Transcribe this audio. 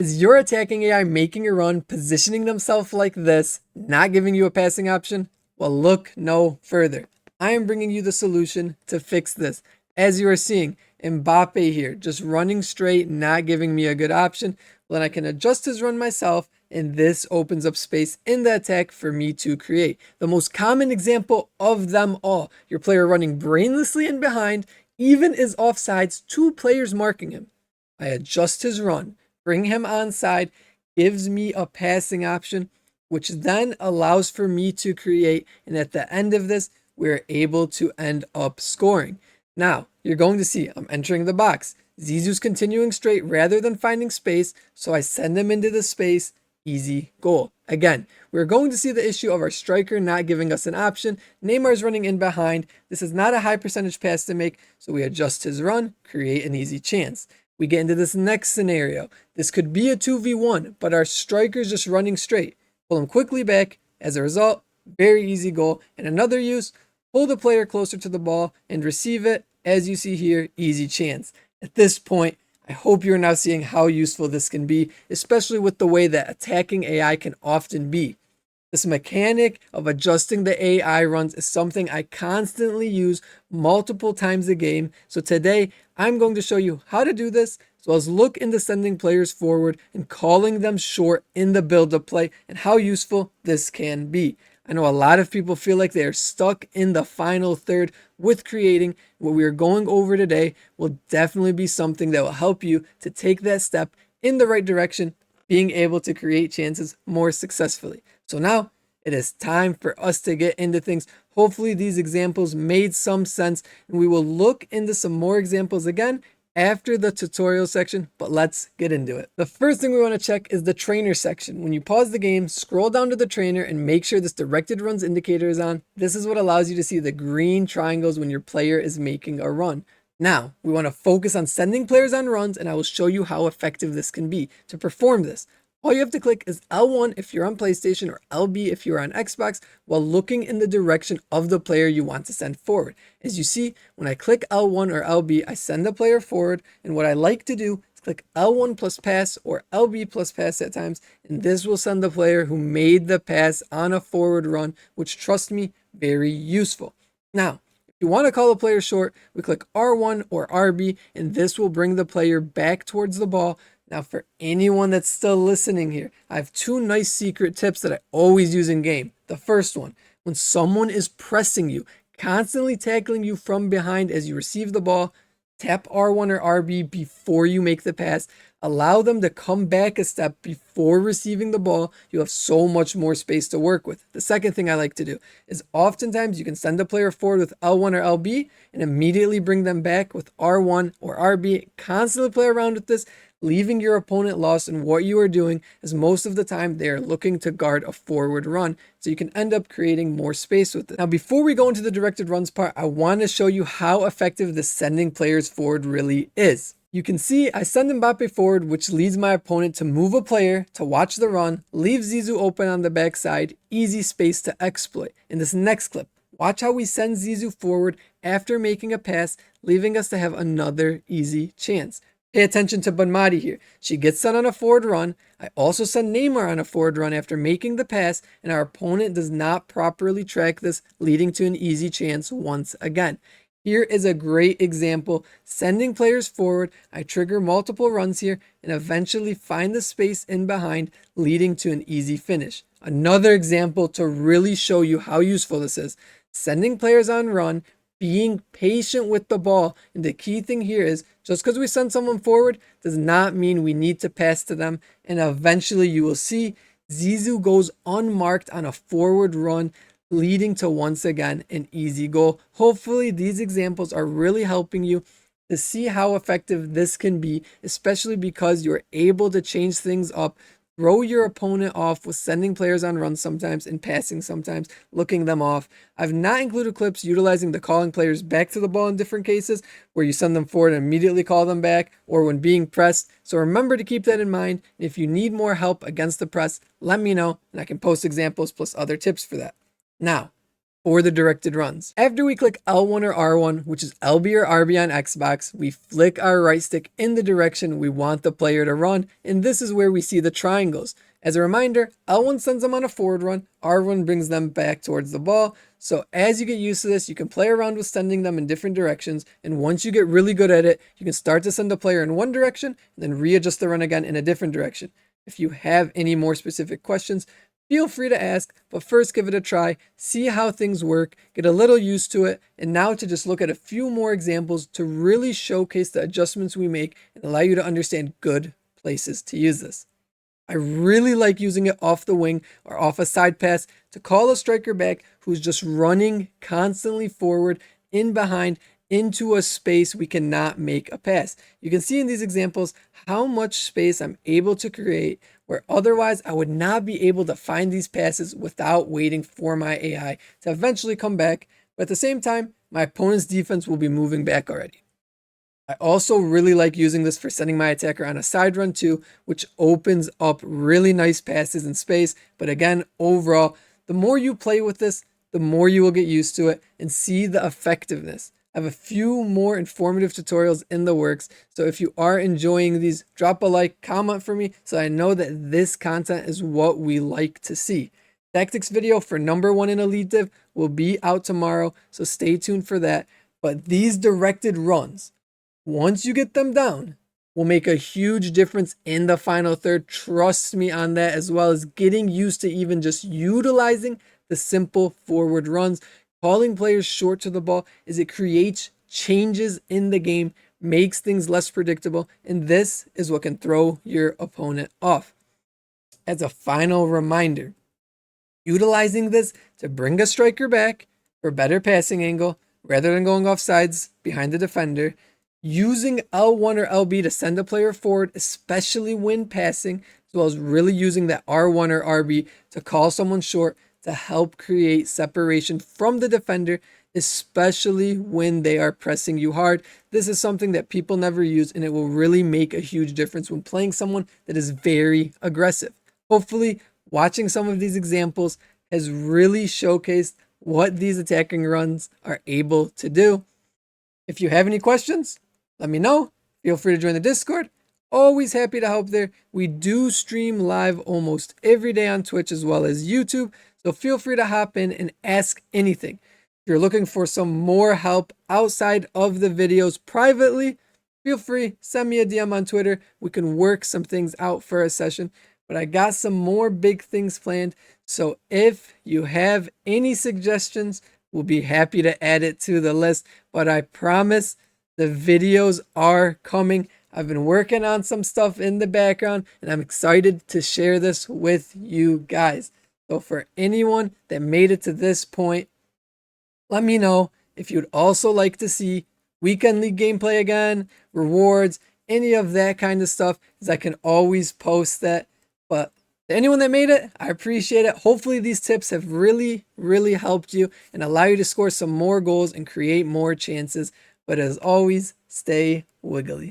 Is your attacking AI making a run, positioning themselves like this, not giving you a passing option? Well, look no further. I am bringing you the solution to fix this. As you are seeing, Mbappe here, just running straight, not giving me a good option. Well, then I can adjust his run myself, and this opens up space in the attack for me to create. The most common example of them all, your player running brainlessly in behind, even is offsides, two players marking him. I adjust his run, bring him onside, gives me a passing option, which then allows for me to create. And at the end of this, we're able to end up scoring. Now, you're going to see I'm entering the box. Zizou's continuing straight rather than finding space, so I send him into the space. Easy goal. Again, we're going to see the issue of our striker not giving us an option. Neymar's running in behind. This is not a high percentage pass to make, so we adjust his run, create an easy chance. We get into this next scenario. This could be a 2v1, but our striker's just running straight. Pull him quickly back. As a result, very easy goal. And another use, pull the player closer to the ball and receive it. As you see here, easy chance. At this point, I hope you're now seeing how useful this can be, especially with the way that attacking AI can often be. This mechanic of adjusting the AI runs is something I constantly use multiple times a game. So today, I'm going to show you how to do this, as well as look into sending players forward and calling them short in the build-up play and how useful this can be. I know a lot of people feel like they are stuck in the final third with creating. What we are going over today will definitely be something that will help you to take that step in the right direction, being able to create chances more successfully. So now it is time for us to get into things. Hopefully these examples made some sense, and we will look into some more examples again after the tutorial section, but let's get into it. The first thing we want to check is the trainer section. When you pause the game, scroll down to the trainer and make sure this directed runs indicator is on. This is what allows you to see the green triangles when your player is making a run. Now, we want to focus on sending players on runs, and I will show you how effective this can be. To perform this, all you have to click is L1 if you're on PlayStation or LB if you're on Xbox, while looking in the direction of the player you want to send forward. As you see, when I click L1 or LB, I send the player forward, and what I like to do is click L1 plus pass or LB plus pass at times, and this will send the player who made the pass on a forward run, which, trust me, very useful. Now, if you want to call a player short, we click R1 or RB, and this will bring the player back towards the ball. Now, for anyone that's still listening here, I have two nice secret tips that I always use in game. The first one, when someone is pressing you, constantly tackling you from behind as you receive the ball, tap R1 or RB before you make the pass. Allow them to come back a step before receiving the ball. You have so much more space to work with. The second thing I like to do is oftentimes you can send a player forward with L1 or LB and immediately bring them back with R1 or RB. Constantly play around with this, leaving your opponent lost in what you are doing, as most of the time they are looking to guard a forward run, so you can end up creating more space with it. Now, before we go into the directed runs part, I want to show you how effective the sending players forward really is. You can see I send Mbappe forward, which leads my opponent to move a player to watch the run, leave Zizou open on the backside, easy space to exploit. In this next clip, watch how we send Zizou forward after making a pass, leaving us to have another easy chance. Pay attention to Bonmati here. She gets sent on a forward run. I also send Neymar on a forward run after making the pass, and our opponent does not properly track this, leading to an easy chance once again. Here is a great example. Sending players forward, I trigger multiple runs here and eventually find the space in behind, leading to an easy finish. Another example to really show you how useful this is. Sending players on run, being patient with the ball. And the key thing here is just because we send someone forward does not mean we need to pass to them. And eventually you will see Zizou goes unmarked on a forward run, leading to once again an easy goal. Hopefully these examples are really helping you to see how effective this can be, especially because you're able to change things up, throw your opponent off with sending players on runs sometimes and passing sometimes, looking them off. I've not included clips utilizing the calling players back to the ball in different cases where you send them forward and immediately call them back, or when being pressed. So remember to keep that in mind. If you need more help against the press, let me know and I can post examples plus other tips for that. Now, for the directed runs. After we click L1 or R1, which is LB or RB on Xbox, we flick our right stick in the direction we want the player to run, and this is where we see the triangles. As a reminder, L1 sends them on a forward run, R1 brings them back towards the ball. So as you get used to this, you can play around with sending them in different directions, and once you get really good at it, you can start to send a player in one direction and then readjust the run again in a different direction. If you have any more specific questions, feel free to ask, but first give it a try, see how things work, get a little used to it, and now to just look at a few more examples to really showcase the adjustments we make and allow you to understand good places to use this. I really like using it off the wing or off a side pass to call a striker back who's just running constantly forward, in behind, into a space we cannot make a pass. You can see in these examples how much space I'm able to create where otherwise I would not be able to find these passes without waiting for my AI to eventually come back. But at the same time, my opponent's defense will be moving back already. I also really like using this for sending my attacker on a side run too, which opens up really nice passes in space. But again, overall, the more you play with this, the more you will get used to it and see the effectiveness. I have a few more informative tutorials in the works, so if you are enjoying these, drop a like, comment for me so I know that this content is what we like to see. Tactics video for number 1 in Elite Div will be out tomorrow, so stay tuned for that. But these directed runs, once you get them down, will make a huge difference in the final third. Trust me on that, as well as getting used to even just utilizing the simple forward runs. Calling players short to the ball is it creates changes in the game, makes things less predictable, and this is what can throw your opponent off. As a final reminder, utilizing this to bring a striker back for better passing angle rather than going off sides behind the defender, using L1 or LB to send a player forward, especially when passing, as well as really using that R1 or RB to call someone short to help create separation from the defender, especially when they are pressing you hard. This is something that people never use, and it will really make a huge difference when playing someone that is very aggressive. Hopefully, watching some of these examples has really showcased what these attacking runs are able to do. If you have any questions, let me know. Feel free to join the Discord. Always happy to help there. We do stream live almost every day on Twitch as well as YouTube, so feel free to hop in and ask anything. If you're looking for some more help outside of the videos privately, feel free, send me a DM on Twitter. We can work some things out for a session, but I got some more big things planned. So if you have any suggestions, we'll be happy to add it to the list, but I promise the videos are coming. I've been working on some stuff in the background, and I'm excited to share this with you guys. So for anyone that made it to this point, let me know if you'd also like to see Weekend League gameplay again, rewards, any of that kind of stuff, as I can always post that. But to anyone that made it, I appreciate it. Hopefully these tips have really helped you and allow you to score some more goals and create more chances. But as always, stay wiggly.